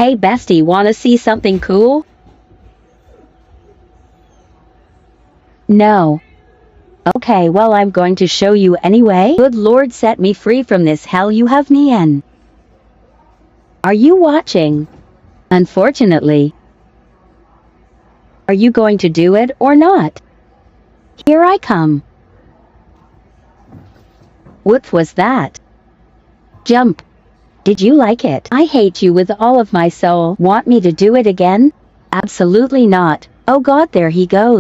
Hey bestie, wanna see something cool? No. Okay, well I'm going to show you anyway. Good Lord, set me free from this hell you have me in. Are you watching? Unfortunately. Are you going to do it or not? Here I come. What was that? Jump. Did you like it? I hate you with all of my soul. Want me to do it again? Absolutely not. Oh God, there he goes.